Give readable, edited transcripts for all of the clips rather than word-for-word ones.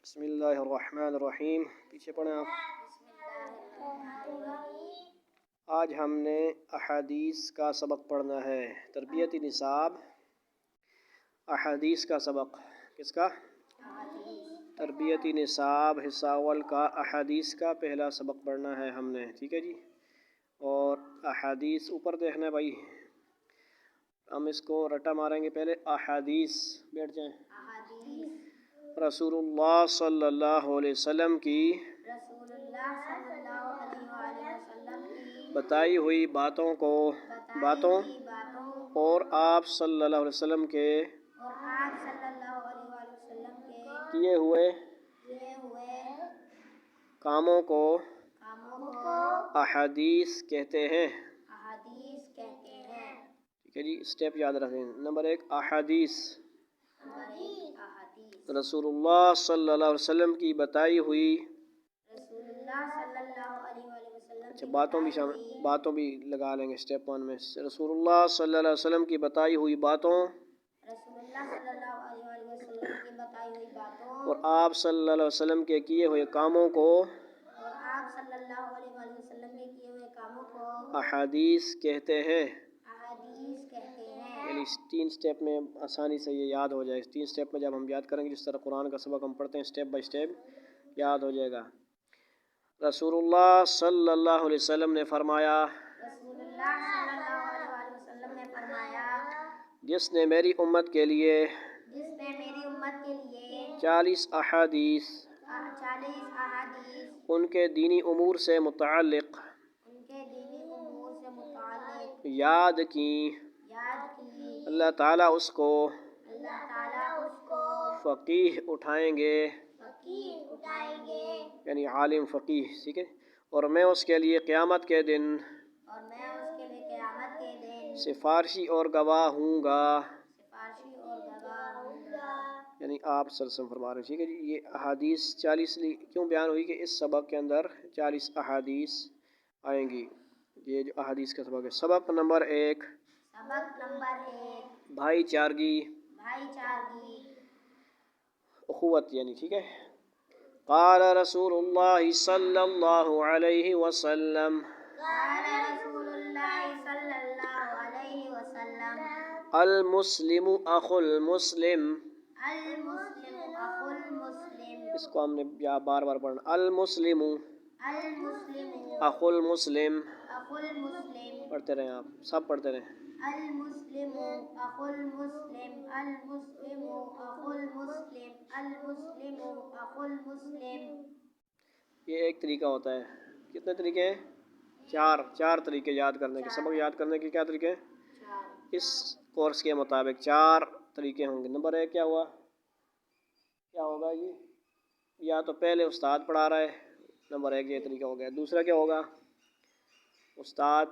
بسم اللہ الرحمن الرحیم. پیچھے پڑھیں آپ. آج ہم نے احادیث کا سبق پڑھنا ہے. تربیتی نصاب احادیث کا سبق. کس کا؟ تربیتی نصاب حصہ اول کا احادیث کا پہلا سبق پڑھنا ہے ہم نے. ٹھیک ہے جی. اور احادیث اوپر دیکھنا ہے بھائی. ہم اس کو رٹا ماریں گے پہلے. احادیث بیٹھ جائیں. رسول اللہ صلی اللہ علیہ وسلم کی بتائی ہوئی باتوں کو اور آپ صلی اللہ علیہ وسلم کے کیے ہوئے کاموں کو احادیث کہتے ہیں. ٹھیک ہے جی. اسٹیپ یاد رکھیں. نمبر 1 احادیث. رسول اللہ صلی اللہ علیہ وسلم کی بتائی ہوئی. اچھا باتوں بھی لگا لیں گے اسٹیپ 1 میں. رسول اللہ صلی اللہ علیہ وسلم کی بتائی ہوئی باتوں اور آپ صلی اللہ علیہ وسلم کے کیے ہوئے کاموں کو احادیث کہتے ہیں. یعنی 3 اسٹیپ میں آسانی سے یہ یاد ہو جائے. 3 اسٹیپ میں جب ہم یاد کریں گے جس طرح قرآن کا سبق ہم پڑھتے ہیں اسٹیپ بائی اسٹیپ یاد ہو جائے گا. رسول اللہ صلی اللہ علیہ وسلم نے فرمایا جس نے میری امت کے لیے 40 احادیث ان کے دینی امور سے متعلق یاد کی اللہ تعالیٰ اس کو فقیہ اٹھائیں گے. یعنی عالم فقیہ. ٹھیک ہے. اور میں اس کے لیے قیامت کے دن سفارشی اور گواہ ہوں گا. یعنی آپ صلی اللہ علیہ وسلم فرما رہے ہیں. ٹھیک ہے جی. یہ احادیث 40 کیوں بیان ہوئی کہ اس سبق کے اندر 40 احادیث آئیں گی. یہ جو احادیث کا سبق ہے. سبق نمبر 1 بھائی چارگی اخوت. یعنی ٹھیک ہے. قال رسول اللہ صلی اللہ علیہ وسلم المسلم اخو المسلم. اس کو ہم نے بار بار پڑھنا. المسلم اخو المسلم. پڑھتے رہیں آپ سب پڑھتے رہیں. المسلم اخو المسلم. المسلم اخو المسلم. المسلم اخو المسلم. یہ ایک طریقہ ہوتا ہے. کتنے طریقے ہیں؟ 4 طریقے یاد کرنے کے. سبق یاد کرنے کے کیا طریقے ہیں؟ اس کورس کے مطابق 4 طریقے ہوں گے. نمبر 1 کیا ہوا؟ کیا ہوگا جی؟ یا تو پہلے استاد پڑھا رہا ہے. نمبر 1 یہ طریقہ ہو گیا. دوسرا کیا ہوگا؟ استاد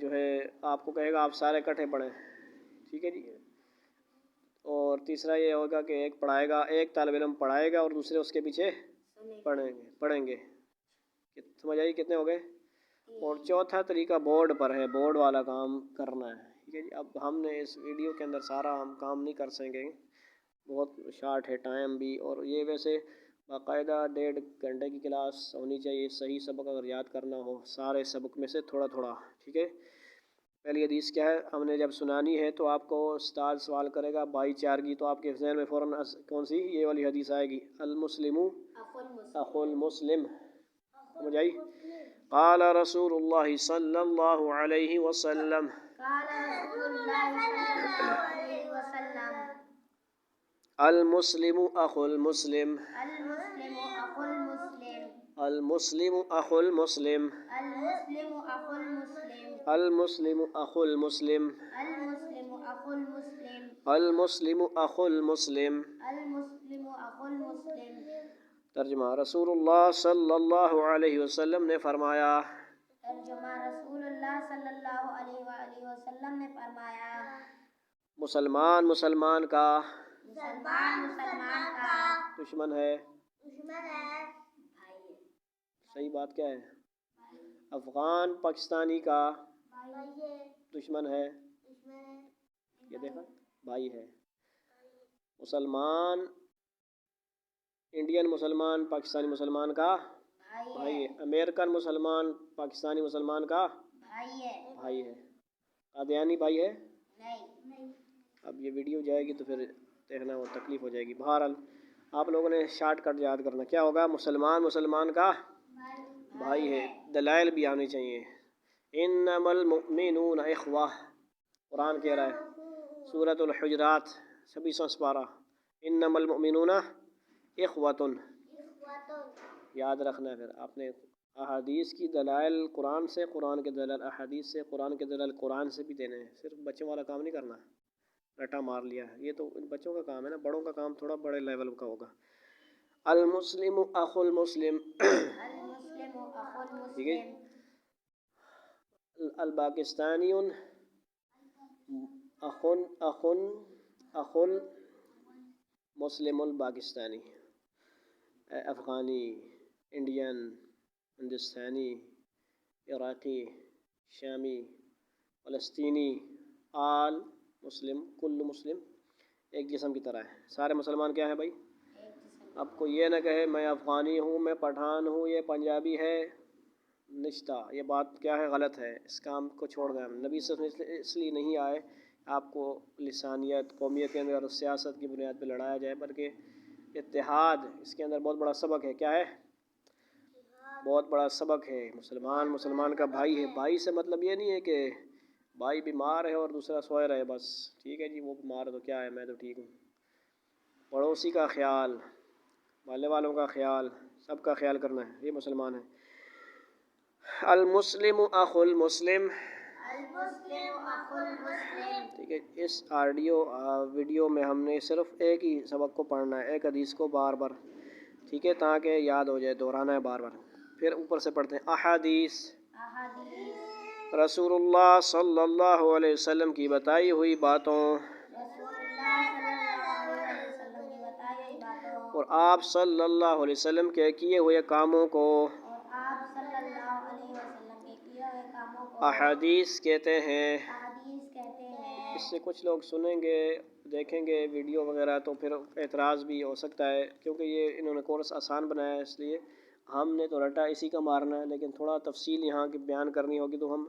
جو ہے آپ کو کہے گا آپ سارے اکٹھے پڑھیں. ٹھیک ہے جی. اور تیسرا یہ ہوگا کہ ایک پڑھائے گا, ایک طالب علم پڑھائے گا اور دوسرے اس کے پیچھے پڑھیں گے. سمجھ آئی کتنے ہو گئے؟ اور چوتھا طریقہ بورڈ پر ہے. بورڈ والا کام کرنا ہے. ٹھیک ہے جی. اب ہم نے اس ویڈیو کے اندر سارا ہم کام نہیں کر سکیں. بہت شارٹ ہے ٹائم بھی. اور یہ ویسے باقاعدہ 1.5 گھنٹے کی کلاس ہونی چاہیے. صحیح سبق اگر یاد کرنا ہو سارے سبق میں سے تھوڑا تھوڑا. ٹھیک ہے. پہلی حدیث کیا ہے؟ ہم نے جب سنانی ہے تو آپ کو استاد سوال کرے گا بھائی چارگی, تو آپ کے ذہن میں فوراً کون سی یہ والی حدیث آئے گی. المسلم اخو المسلم. سمجھ آئی؟ قال رسول اللہ صلی اللہ علیہ وسلم المسلم اخو المسلم. المسلم اخو المسلم. المسلم اخو المسلم. المسلم اخو المسلم. ترجمہ. رسول اللہ صلی اللہ علیہ وسلم نے فرمایا. مسلمان کا دشمن ہے. صحیح بات کیا ہے؟ افغان پاکستانی کا دشمن ہے. یہ دیکھا بھائی ہے. مسلمان انڈین مسلمان پاکستانی مسلمان کا بھائی ہے، امریکن مسلمان پاکستانی مسلمان کا بھائی ہے، قادیانی بھائی ہے نہیں۔ اب یہ ویڈیو جائے گی تو پھر دیکھنا وہ تکلیف ہو جائے گی۔ بہرحال آپ لوگوں نے شارٹ کٹ یاد کرنا، کیا ہوگا؟ مسلمان مسلمان کا بھائی ہے، دلائل بھی آنی چاہیے۔ انما المؤمنون اخوہ، قرآن کہہ رہا ہے سورۃ الحجرات 26واں پارہ، انما المؤمنون اخوۃ، یاد رکھنا ہے۔ پھر آپ نے احادیث کی دلائل قرآن سے، قرآن کے دلائل احادیث سے، قرآن کے دلائل قرآن سے بھی دینے ہیں، صرف بچوں والا کام نہیں کرنا رٹا مار لیا، یہ تو بچوں کا کام ہے نا، بڑوں کا کام تھوڑا بڑے لیول کا ہوگا۔ المسلم اخو المسلم، ٹھیک ہے۔ الپاکستانی اخو مسلم الپاکستانی، افغانی، انڈین، ہندوستانی، عراقی، شامی، فلسطینی، آل مسلم، کل مسلم ایک جسم کی طرح ہے، سارے مسلمان کیا ہیں بھائی؟ اب کوئی یہ نہ کہے میں افغانی ہوں، میں پٹھان ہوں، یہ پنجابی ہے، نشتہ، یہ بات کیا ہے؟ غلط ہے، اس کام کو چھوڑ دیں۔ نبی صلی اللہ علیہ وسلم اس لیے نہیں آئے آپ کو لسانیت، قومیت کے اندر اور سیاست کی بنیاد پہ لڑایا جائے، بلکہ اتحاد، اس کے اندر بہت بڑا سبق ہے۔ کیا ہے؟ بہت بڑا سبق ہے۔ مسلمان مسلمان کا بھائی ہے۔ بھائی سے مطلب یہ نہیں ہے کہ بھائی بیمار ہے اور دوسرا سوئے رہے بس، ٹھیک ہے جی وہ بیمار ہے تو کیا ہے، میں تو ٹھیک ہوں۔ پڑوسی کا خیال، محلے والوں کا خیال، سب کا خیال کرنا ہے، یہ مسلمان ہے۔ المسلم اخو المسلم، ٹھیک ہے۔ اس ویڈیو میں ہم نے صرف ایک ہی سبق کو پڑھنا ہے، ایک حدیث کو بار بار، ٹھیک ہے، تاکہ یاد ہو جائے، دہرانا ہے بار بار۔ پھر اوپر سے پڑھتے ہیں احادیث، رسول اللہ صلی اللہ علیہ وسلم کی بتائی ہوئی باتوں اور آپ صلی اللہ علیہ وسلم کے کیے ہوئے کاموں کو احادیث کہتے ہیں۔ اس سے کچھ لوگ سنیں گے، دیکھیں گے ویڈیو وغیرہ تو پھر اعتراض بھی ہو سکتا ہے، کیونکہ یہ انہوں نے کورس آسان بنایا ہے، اس لیے ہم نے تو رٹا اسی کا مارنا ہے، لیکن تھوڑا تفصیل یہاں کی بیان کرنی ہوگی تو ہم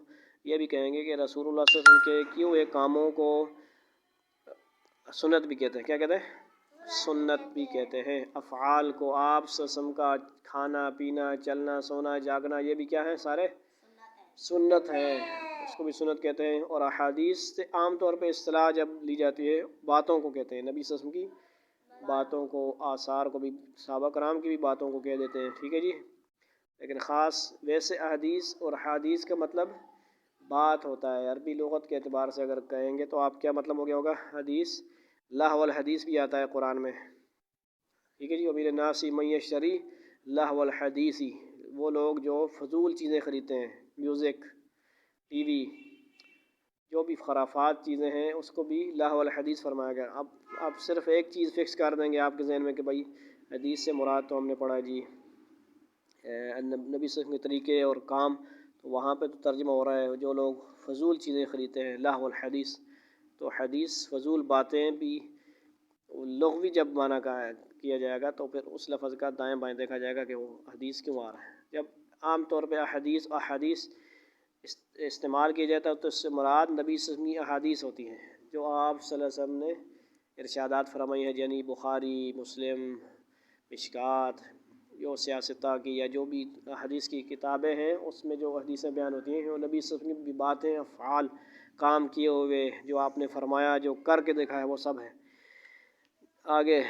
یہ بھی کہیں گے کہ رسول اللہ صلی اللہ علیہ وسلم کے کیے ہوئے کاموں کو سنت بھی کہتے ہیں۔ کیا کہتے ہیں؟ سنت بھی کہتے ہیں۔ افعال کو، آپ صلی اللہ علیہ وسلم کا کھانا پینا، چلنا سونا جاگنا، یہ بھی کیا ہے؟ سارے سنت ہیں، اس کو بھی سنت کہتے ہیں۔ اور احادیث سے عام طور پہ اصطلاح جب لی جاتی ہے، باتوں کو کہتے ہیں، نبی صلی اللہ علیہ وسلم کی باتوں کو، آثار کو بھی، صحابہ کرام کی بھی باتوں کو کہہ دیتے ہیں، ٹھیک ہے جی۔ لیکن خاص ویسے احادیث اور حدیث کا مطلب بات ہوتا ہے، عربی لغت کے اعتبار سے اگر کہیں گے تو آپ کیا مطلب ہو گیا ہوگا؟ حدیث، لہو الحدیث بھی آتا ہے قرآن میں، ٹھیک ہے جی۔ وَمِنَ النَّاسِ مَن یشتری لہو الحدیث، وہ لوگ جو فضول چیزیں خریدتے ہیں، میوزک، ٹی وی، جو بھی خرافات چیزیں ہیں، اس کو بھی لہو الحدیث فرمایا گیا۔ اب آپ صرف ایک چیز فکس کر دیں گے آپ کے ذہن میں کہ بھائی حدیث سے مراد تو ہم نے پڑھا جی نبی صلی اللہ علیہ وسلم کے طریقے اور کام، تو وہاں پہ تو ترجمہ ہو رہا ہے جو لوگ فضول چیزیں خریدتے ہیں، لہو الحدیث۔ تو حدیث فضول باتیں بھی لغوی جب معنی کیا جائے گا تو پھر اس لفظ کا دائیں بائیں دیکھا جائے گا کہ وہ حدیث کیوں آ رہا ہے۔ جب عام طور پہ احادیث استعمال کیا جاتا ہے تو اس سے مراد نبی صلی اللہ علیہ وسلم کی احادیث ہوتی ہیں، جو آپ صلی اللہ علیہ وسلم نے ارشادات فرمائی ہیں، یعنی بخاری، مسلم، مشکات، جو سیاستہ کی یا جو بھی حدیث کی کتابیں ہیں، اس میں جو حدیثیں بیان ہوتی ہیں وہ نبی صلی اللہ علیہ وسلم کی باتیں، افعال، کام کیے ہوئے، جو آپ نے فرمایا، جو کر کے دیکھا ہے، وہ سب ہے۔ آگے